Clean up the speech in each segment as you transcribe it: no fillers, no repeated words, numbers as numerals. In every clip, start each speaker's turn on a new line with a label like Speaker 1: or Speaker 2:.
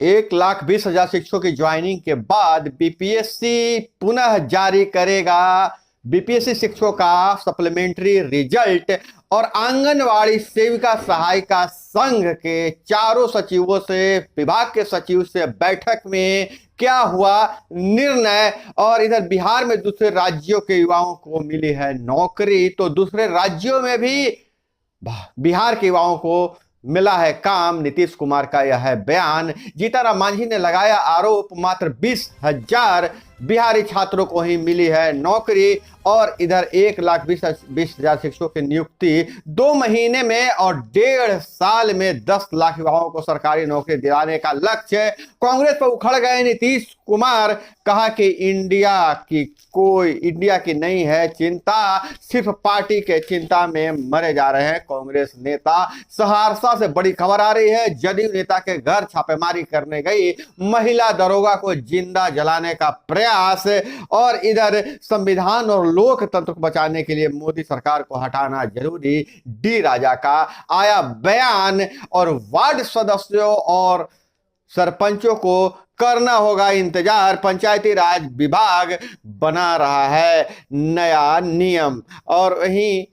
Speaker 1: 1,20,000 शिक्षकों की ज्वाइनिंग के बाद बीपीएससी पुनः जारी करेगा बीपीएससी शिक्षकों का सप्लीमेंट्री रिजल्ट। और आंगनवाड़ी सेविका सहायिका संघ के चारों सचिवों से, विभाग के सचिव से बैठक में क्या हुआ निर्णय। और इधर बिहार में दूसरे राज्यों के युवाओं को मिली है नौकरी, तो दूसरे राज्यों में भी बिहार के युवाओं को मिला है काम। नीतीश कुमार का यह है बयान। जीतन मांझी ने लगाया आरोप, मात्र 20,000 बिहारी छात्रों को ही मिली है नौकरी। और इधर 1,20,000 शिक्षकों की नियुक्ति 2 महीने में और 1.5 साल में 10 लाख युवाओं को सरकारी नौकरी दिलाने का लक्ष्य। कांग्रेस पर उखड़ गए नीतीश कुमार, कहा कि इंडिया की नहीं है चिंता, सिर्फ पार्टी के चिंता में मरे जा रहे हैं कांग्रेस नेता। सहरसा से बड़ी खबर आ रही है, जदयू नेता के घर छापेमारी करने गई महिला दरोगा को जिंदा जलाने का प्रयास। और इधर संविधान और लोकतंत्र को बचाने के लिए मोदी सरकार को हटाना जरूरी, डी राजा का आया बयान। और वार्ड सदस्यों और सरपंचों को करना होगा इंतजार, पंचायती राज विभाग बना रहा है नया नियम। और वहीं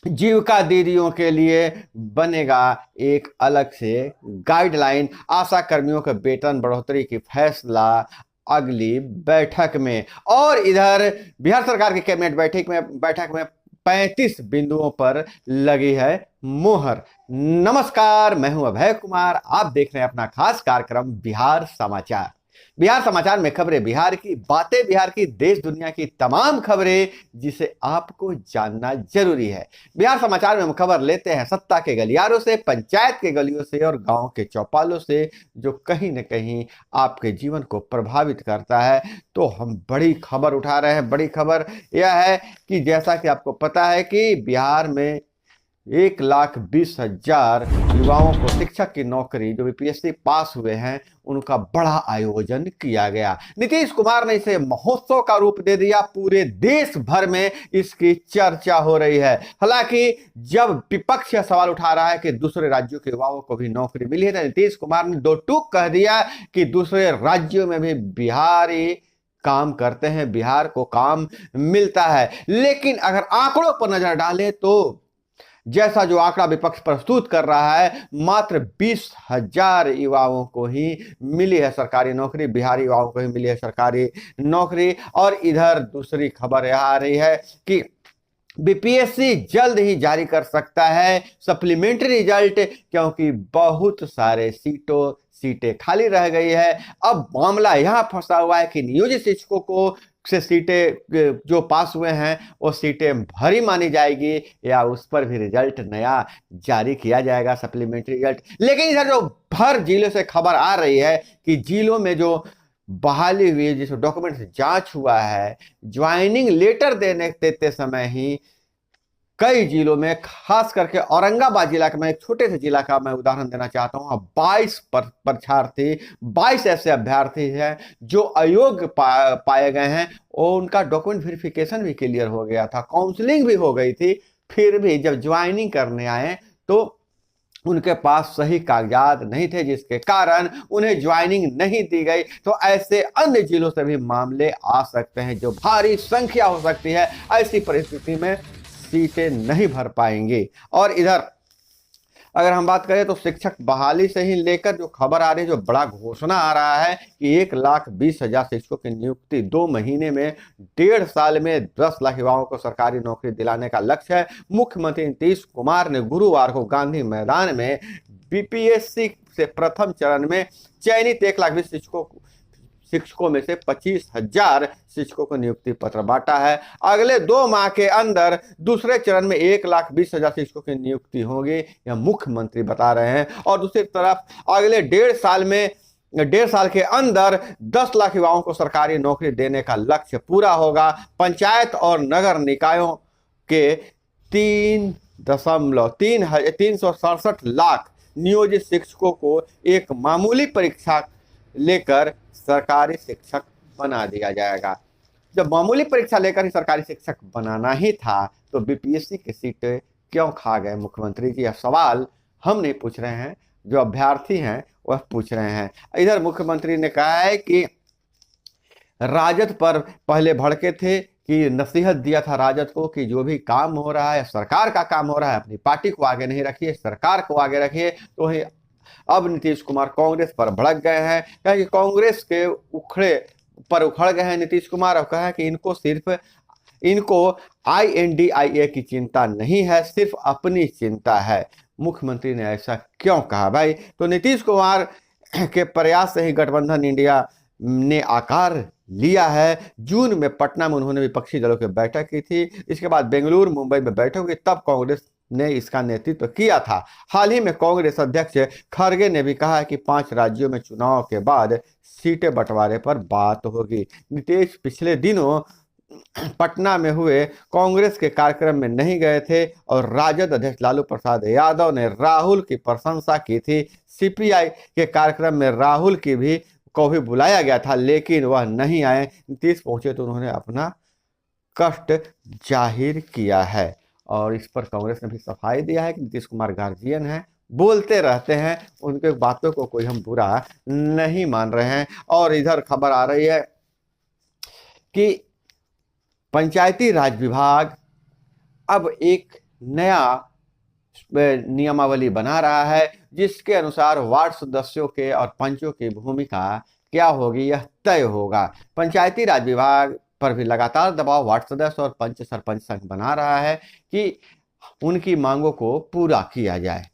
Speaker 1: जीविका दीदियों के लिए बनेगा एक अलग से गाइडलाइन। आशा कर्मियों के वेतन बढ़ोतरी की फैसला अगली बैठक में। और इधर बिहार सरकार की कैबिनेट बैठक में 35 बिंदुओं पर लगी है मोहर। नमस्कार, मैं हूं अभय कुमार, आप देख रहे हैं अपना खास कार्यक्रम बिहार समाचार। बिहार समाचार में खबरें बिहार की, बातें बिहार की, देश दुनिया की तमाम खबरें जिसे आपको जानना जरूरी है। बिहार समाचार में हम खबर लेते हैं सत्ता के गलियारों से, पंचायत के गलियों से और गांव के चौपालों से, जो कहीं न कहीं आपके जीवन को प्रभावित करता है। तो हम बड़ी खबर उठा रहे हैं। बड़ी खबर यह है कि जैसा कि आपको पता है कि बिहार में 1,20,000 युवाओं को शिक्षक की नौकरी, जो बीपीएससी पास हुए हैं, उनका बड़ा आयोजन किया गया। नीतीश कुमार ने इसे महोत्सव का रूप दे दिया। पूरे देश भर में इसकी चर्चा हो रही है। हालांकि जब विपक्ष यह सवाल उठा रहा है कि दूसरे राज्यों के युवाओं को भी नौकरी मिली है, तो नीतीश कुमार ने 2 टूक कह दिया कि दूसरे राज्यों में भी बिहारी काम करते हैं, बिहार को काम मिलता है। लेकिन अगर आंकड़ों पर नजर डालें तो जैसा जो आंकड़ा विपक्ष प्रस्तुत कर रहा है, मात्र 20,000 युवाओं को ही मिली है सरकारी नौकरी, बिहारी युवाओं को ही मिली है सरकारी नौकरी। और इधर दूसरी खबर यह आ रही है कि बीपीएससी जल्द ही जारी कर सकता है सप्लीमेंट्री रिजल्ट, क्योंकि बहुत सारे सीटें खाली रह गई है। अब मामला यहां फंसा हुआ है कि नियोजित शिक्षकों को से सीटें जो पास हुए हैं वो सीटें भरी मानी जाएगी या उस पर भी रिजल्ट नया जारी किया जाएगा, सप्लीमेंट्री रिजल्ट। लेकिन इधर जो भर जिलों से खबर आ रही है कि जिलों में जो बहाली हुई, जिस डॉक्यूमेंट्स जांच हुआ है, ज्वाइनिंग लेटर देते समय ही कई जिलों में, खास करके औरंगाबाद जिला का, मैं एक छोटे से जिला का मैं उदाहरण देना चाहता हूं, 22 ऐसे अभ्यर्थी हैं जो अयोग्य पाए गए हैं और उनका डॉक्यूमेंट वेरिफिकेशन भी क्लियर हो गया था, काउंसलिंग भी हो गई थी, फिर भी जब ज्वाइनिंग करने आए तो उनके पास सही कागजात नहीं थे, जिसके कारण उन्हें ज्वाइनिंग नहीं दी गई। तो ऐसे अन्य जिलों से भी मामले आ सकते हैं, जो भारी संख्या हो सकती है। ऐसी परिस्थिति में सीटें नहीं भर पाएंगे। और इधर अगर हम बात करें तो शिक्षक बहाली से ही लेकर जो खबर आ रही है, जो बड़ा घोषणा आ रहा है कि 1,20,000 शिक्षकों की नियुक्ति 2 महीने में, 1.5 साल में 10 लाख युवाओं को सरकारी नौकरी दिलाने का लक्ष्य है। मुख्यमंत्री नीतीश कुमार ने गुरुवार को गांधी मैदान में बीपीएससी से प्रथम चरण में चयनित 1,20,000 शिक्षकों में से 25,000 शिक्षकों को नियुक्ति पत्र बांटा है। अगले 2 माह के अंदर दूसरे चरण में 1,20,000 शिक्षकों की नियुक्ति होगी, यह मुख्यमंत्री बता रहे हैं। और दूसरी तरफ अगले 1.5 साल के अंदर 10 लाख युवाओं को सरकारी नौकरी देने का लक्ष्य पूरा होगा। पंचायत और नगर निकायों के 367 लाख नियोजित शिक्षकों को एक मामूली परीक्षा लेकर सरकारी शिक्षक बना दिया जाएगा। जब मामूली परीक्षा लेकर ही सरकारी शिक्षक बनाना ही था, तो बीपीएससी की सीटें क्यों खा गए मुख्यमंत्री जी? यह सवाल हम नहीं पूछ रहे हैं, जो अभ्यर्थी हैं वह पूछ रहे हैं। इधर मुख्यमंत्री ने कहा है कि राजद पर पहले भड़के थे कि नसीहत दिया था राजद को कि जो भी काम हो रहा है, सरकार का काम हो रहा है, अपनी पार्टी को आगे नहीं रखिए, सरकार को आगे रखिए। तो अब नीतीश कुमार कांग्रेस पर भड़क गए हैं, क्योंकि कांग्रेस के उखड़ गए हैं नीतीश कुमार। और कहा कि इनको INDIA की चिंता नहीं है, सिर्फ अपनी चिंता है। मुख्यमंत्री ने ऐसा क्यों कहा भाई? तो नीतीश कुमार के प्रयास से ही गठबंधन इंडिया ने आकार लिया है। जून में पटना में उन्होंने विपक्षी दलों की बैठक की थी, इसके बाद बेंगलुरु मुंबई में बैठक हुई, तब कांग्रेस ने इसका नेतृत्व किया था। हाल ही में कांग्रेस अध्यक्ष खड़गे ने भी कहा कि 5 राज्यों में चुनाव के बाद सीटें बंटवारे पर बात होगी। नीतीश पिछले दिनों पटना में हुए कांग्रेस के कार्यक्रम में नहीं गए थे और राजद अध्यक्ष लालू प्रसाद यादव ने राहुल की प्रशंसा की थी। CPI के कार्यक्रम में राहुल को भी बुलाया गया था, लेकिन वह नहीं आए। नीतीश पहुंचे तो उन्होंने अपना कष्ट जाहिर किया है और इस पर कांग्रेस ने भी सफाई दिया है कि नीतीश कुमार गार्जियन हैं, बोलते रहते हैं, उनके बातों को कोई हम बुरा नहीं मान रहे हैं। और इधर खबर आ रही है कि पंचायती राज विभाग अब एक नया नियमावली बना रहा है, जिसके अनुसार वार्ड सदस्यों के और पंचों की भूमिका क्या होगी यह तय होगा। पंचायती राज विभाग पर भी लगातार दबाव वार्ड सदस्य और पंच सरपंच संघ बना रहा है कि उनकी मांगों को पूरा किया जाए।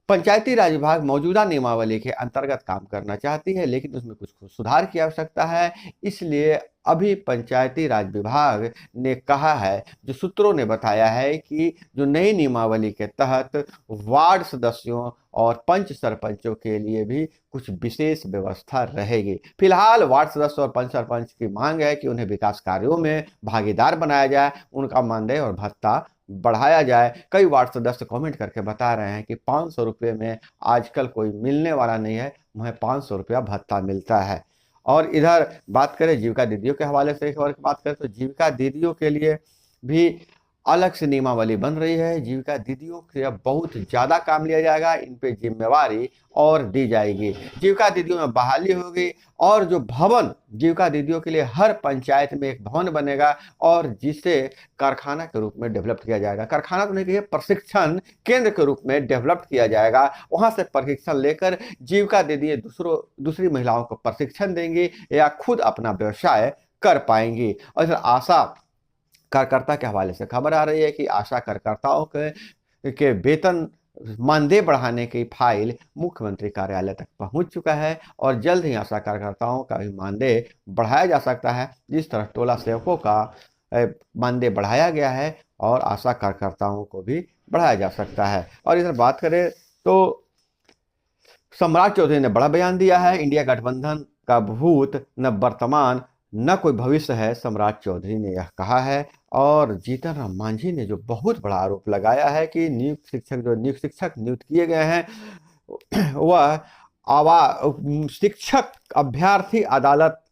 Speaker 1: पंचायती राज विभाग मौजूदा नियमावली के अंतर्गत काम करना चाहती है, लेकिन उसमें कुछ सुधार की आवश्यकता है। इसलिए अभी पंचायती राज विभाग ने कहा है, जो सूत्रों ने बताया है कि जो नई नियमावली के तहत वार्ड सदस्यों और पंच सरपंचों के लिए भी कुछ विशेष व्यवस्था रहेगी। फिलहाल वार्ड सदस्य और पंच सरपंच की मांग है कि उन्हें विकास कार्यों में भागीदार बनाया जाए, उनका मानदेय और भत्ता बढ़ाया जाए। कई वार्ड सदस्य कमेंट करके बता रहे हैं कि 500 रुपये में आजकल कोई मिलने वाला नहीं है, मुझे 500 रुपया भत्ता मिलता है। और इधर बात करें जीविका दीदियों के हवाले से एक और बात करें तो जीविका दीदियों के लिए भी अलग से नियमावली बन रही है। जीविका दीदियों से अब बहुत ज़्यादा काम लिया जाएगा, इन पे जिम्मेवारी और दी जाएगी। जीविका दीदियों में बहाली होगी और जो भवन जीविका दीदियों के लिए हर पंचायत में एक भवन बनेगा और जिसे कारखाना के रूप में डेवलप किया जाएगा। कारखाना तो नहीं कहिए, प्रशिक्षण केंद्र के रूप में डेवलप किया जाएगा। वहाँ से प्रशिक्षण लेकर जीविका दीदी दूसरी महिलाओं को प्रशिक्षण देंगी या खुद अपना व्यवसाय कर पाएंगी। और इधर आशा कार्यकर्ता के हवाले से खबर आ रही है कि आशा कार्यकर्ताओं के वेतन मानदेय बढ़ाने की फाइल मुख्यमंत्री कार्यालय तक पहुंच चुका है और जल्द ही आशा कार्यकर्ताओं का भी मानदेय बढ़ाया जा सकता है। जिस तरह टोला सेवकों का मानदेय बढ़ाया गया है और आशा कार्यकर्ताओं को भी बढ़ाया जा सकता है। और इधर बात करें तो सम्राट चौधरी ने बड़ा बयान दिया है। इंडिया गठबंधन का भूत न वर्तमान न कोई भविष्य है, सम्राट चौधरी ने यह कहा है। और जीतन राम मांझी ने जो बहुत बड़ा आरोप लगाया है कि नियुक्त शिक्षक नियुक्त किए गए हैं वह शिक्षक अभ्यर्थी अदालत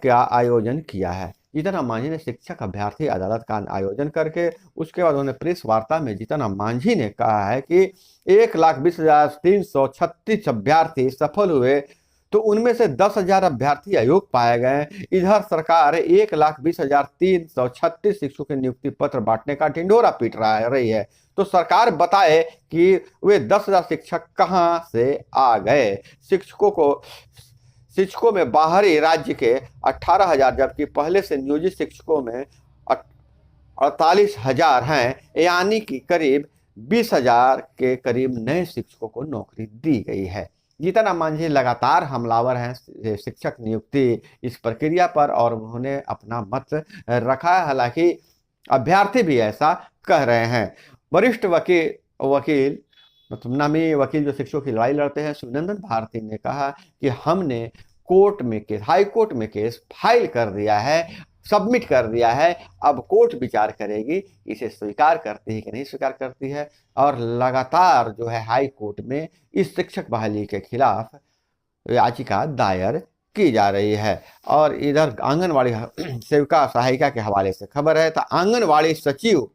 Speaker 1: का आयोजन किया है। जीतन राम मांझी ने शिक्षक अभ्यर्थी अदालत का आयोजन करके उसके बाद उन्होंने प्रेस वार्ता में जीतन राम मांझी ने कहा है कि 1,20,336 अभ्यर्थी सफल हुए तो उनमें से 10,000 अभ्यर्थी अयोग्य पाए गए। इधर सरकार 1,20,336 शिक्षकों के नियुक्ति पत्र बांटने का ढिंढोरा पीट रही है। तो सरकार बताए कि वे 10,000 शिक्षक कहां से आ गए। शिक्षकों में बाहरी राज्य के 18,000 जबकि पहले से नियोजित शिक्षकों में 48,000 हैं, यानी कि करीब 20,000 के करीब नए शिक्षकों को नौकरी दी गई है। जीतन राम मांझी लगातार हमलावर हैं शिक्षक नियुक्ति इस प्रक्रिया पर और उन्होंने अपना मत रखा है। हालांकि अभ्यर्थी भी ऐसा कह रहे हैं। वरिष्ठ वकील मतलब नामी वकील जो शिक्षकों की लड़ाई लड़ते हैं शिवनंदन भारती ने कहा कि हमने हाई कोर्ट में केस फाइल कर दिया है, सबमिट कर दिया है। अब कोर्ट विचार करेगी इसे स्वीकार करती है कि नहीं स्वीकार करती है। और लगातार जो है हाई कोर्ट में इस शिक्षक बहाली के खिलाफ याचिका दायर की जा रही है। और इधर आंगनवाड़ी सेविका सहायिका के हवाले से खबर है तो आंगनवाड़ी सचिव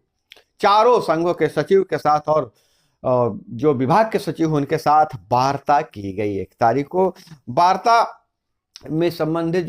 Speaker 1: चारों संघों के सचिव के साथ और जो विभाग के सचिव हैं उनके साथ वार्ता की गई। 1 तारीख को वार्ता में संबंधित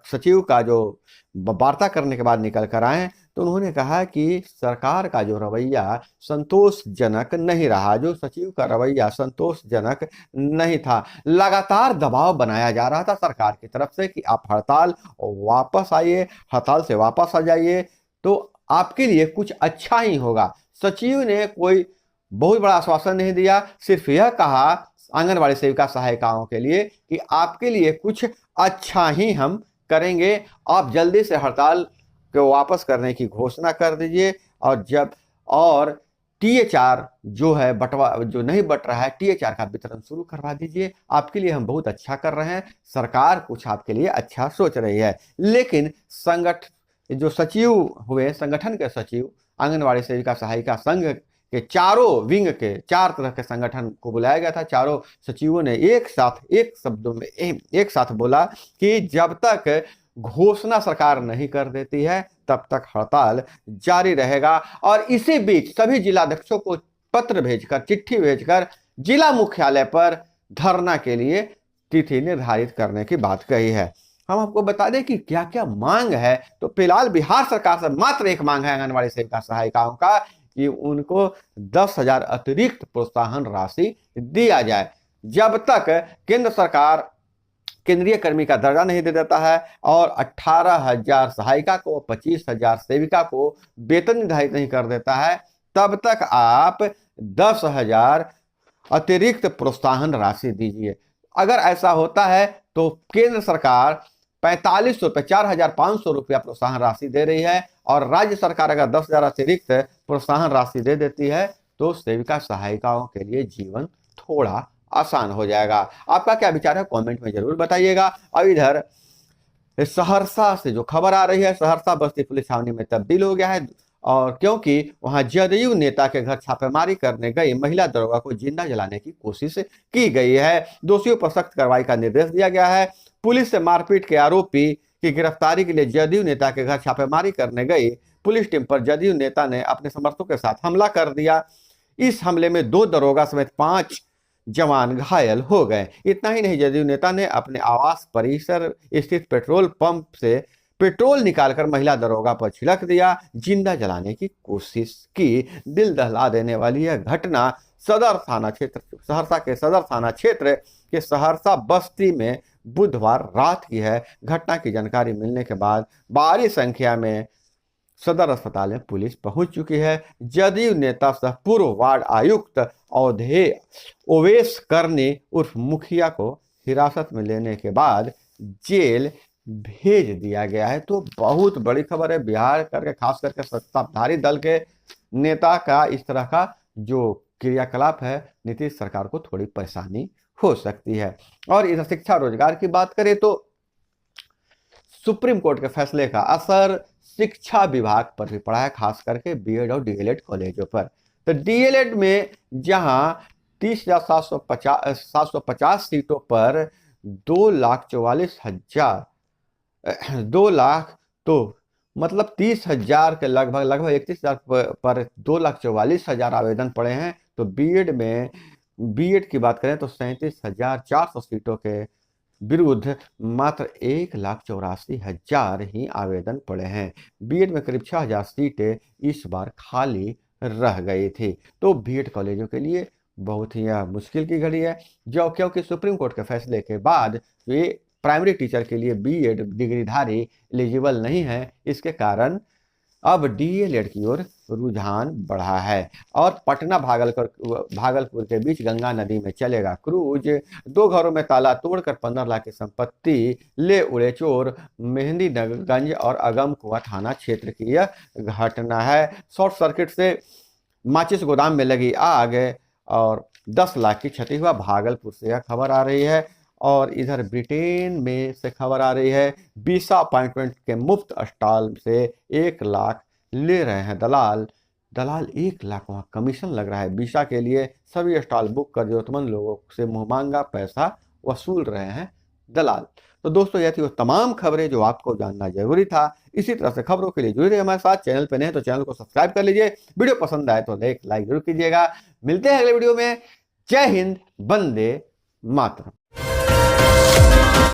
Speaker 1: सचिव का जो वार्ता करने के बाद निकल कर आए तो उन्होंने कहा कि सरकार का जो रवैया संतोषजनक नहीं रहा, जो सचिव का रवैया संतोषजनक नहीं था। लगातार दबाव बनाया जा रहा था सरकार की तरफ से कि आप हड़ताल वापस आइए, हड़ताल से वापस आ जाइए तो आपके लिए कुछ अच्छा ही होगा। सचिव ने कोई बहुत बड़ा आश्वासन नहीं दिया, सिर्फ यह कहा आंगनबाड़ी सेविका सहायिकाओं के लिए कि आपके लिए कुछ अच्छा ही हम करेंगे, आप जल्दी से हड़ताल को वापस करने की घोषणा कर दीजिए और टीएचआर जो है जो नहीं बट रहा है, टीएचआर का वितरण शुरू करवा दीजिए, आपके लिए हम बहुत अच्छा कर रहे हैं, सरकार कुछ आपके लिए अच्छा सोच रही है। लेकिन जो सचिव हुए, संगठन के सचिव, आंगनबाड़ी सेविका सहायिका संघ के चारों विंग के 4 तरह के संगठन को बुलाया गया था। चारों सचिवों ने एक साथ बोला कि जब तक घोषणा सरकार नहीं कर देती है तब तक हड़ताल जारी रहेगा। और इसी बीच सभी जिलाध्यक्षों को पत्र भेजकर, चिट्ठी भेजकर जिला मुख्यालय पर धरना के लिए तिथि निर्धारित करने की बात कही है। हम आपको बता दें कि क्या क्या मांग है। तो फिलहाल बिहार सरकार से मात्र एक मांग है आंगनबाड़ी सेविका सहायिकाओं का कि उनको 10,000 अतिरिक्त प्रोत्साहन राशि दिया जाए। जब तक केंद्र सरकार केंद्रीय कर्मी का दर्जा नहीं दे देता है और 18,000 सहायिका को, 25,000 सेविका को वेतन निर्धारित नहीं कर देता है, तब तक आप 10,000 अतिरिक्त प्रोत्साहन राशि दीजिए। अगर ऐसा होता है तो केंद्र सरकार 4500 रुपये, 4,500 रुपया प्रोत्साहन राशि दे रही है और राज्य सरकार अगर 10,000 अतिरिक्त प्रोत्साहन राशि दे देती है तो सेविका सहायिकाओं के लिए जीवन थोड़ा आसान हो जाएगा। आपका क्या विचार है कमेंट में जरूर बताइएगा। अब इधर सहरसा से जो खबर आ रही है, सहरसा बस्ती पुलिस छावनी में तब्दील हो गया है और क्योंकि वहां जदयू नेता के घर छापेमारी करने गई महिला दरोगा को जिंदा जलाने की कोशिश की गई है। दोषियों पर सख्त कार्रवाई का निर्देश दिया गया है। पुलिस से मारपीट के आरोपी की गिरफ्तारी के लिए जदयू नेता के घर छापेमारी करने गई पुलिस टीम पर जदयू नेता ने अपने समर्थकों के साथ हमला कर दिया। इस हमले में 2 दरोगा समेत 5 जवान घायल हो गए। इतना ही नहीं, जदयू नेता ने अपने आवास परिसर स्थित पेट्रोल पंप से पेट्रोल निकालकर महिला दरोगा पर छिड़क दिया, जिंदा जलाने की कोशिश की। दिल दहला देने वाली यह घटना सहरसा के सदर थाना क्षेत्र के सहरसा बस्ती में बुधवार रात की है। घटना की जानकारी मिलने के बाद भारी संख्या में सदर अस्पताल में पुलिस पहुंच चुकी है। जदयू नेता सह पूर्व वार्ड आयुक्त ओवेश करनी उर्फ मुखिया को हिरासत में लेने के बाद जेल भेज दिया गया है। तो बहुत बड़ी खबर है, बिहार करके खास करके सत्ताधारी दल के नेता का इस तरह का जो क्रियाकलाप है, नीतीश सरकार को थोड़ी परेशानी हो सकती है। और इधर शिक्षा रोजगार की बात करें तो सुप्रीम कोर्ट के फैसले का असर शिक्षा विभाग पर भी पड़ा है, खास करके बीएड और डीएलएड कॉलेजों पर। तो डीएलएड में जहां 30,750 सीटों पर 2,44,000 तो मतलब 30,000 के लगभग 31,000 पर 2,44,000 आवेदन पड़े हैं। तो बीएड की बात करें तो 37,400 सीटों के विरुद्ध मात्र 1,84,000 ही आवेदन पड़े हैं। बीएड में करीब 6,000 सीटें इस बार खाली रह गई थी। तो बीएड कॉलेजों के लिए बहुत ही मुश्किल की घड़ी है, जो क्योंकि सुप्रीम कोर्ट के फैसले के बाद ये प्राइमरी टीचर के लिए बीएड डिग्रीधारी एलिजिबल नहीं है। इसके कारण अब डीएलएड की ओर रुझान बढ़ा है। और पटना भागलपुर के बीच गंगा नदी में चलेगा क्रूज। 2 घरों में ताला तोड़कर 15 लाख की संपत्ति ले उड़े चोर। मेहंदीगंज और अगमकुआ थाना क्षेत्र की यह घटना है। शॉर्ट सर्किट से माचिस गोदाम में लगी आग और 10 लाख की क्षति हुआ। भागलपुर से यह खबर आ रही है। और इधर ब्रिटेन में से खबर आ रही है, वीसा अपॉइंटमेंट के मुफ्त स्टॉल से 1 लाख ले रहे हैं दलाल। 1 लाख वहाँ कमीशन लग रहा है वीसा के लिए। सभी स्टॉल बुक कर जरूरतमंद लोगों से मुंहमांगा पैसा वसूल रहे हैं दलाल। तो दोस्तों यह थी वो तमाम खबरें जो आपको जानना जरूरी था। इसी तरह से खबरों के लिए जुड़े रहिए हमारे साथ। चैनल पे नए तो चैनल को सब्सक्राइब कर लीजिए। वीडियो पसंद आए तो एक लाइक जरूर कीजिएगा। मिलते हैं अगले वीडियो में। जय हिंद, वंदे मातरम।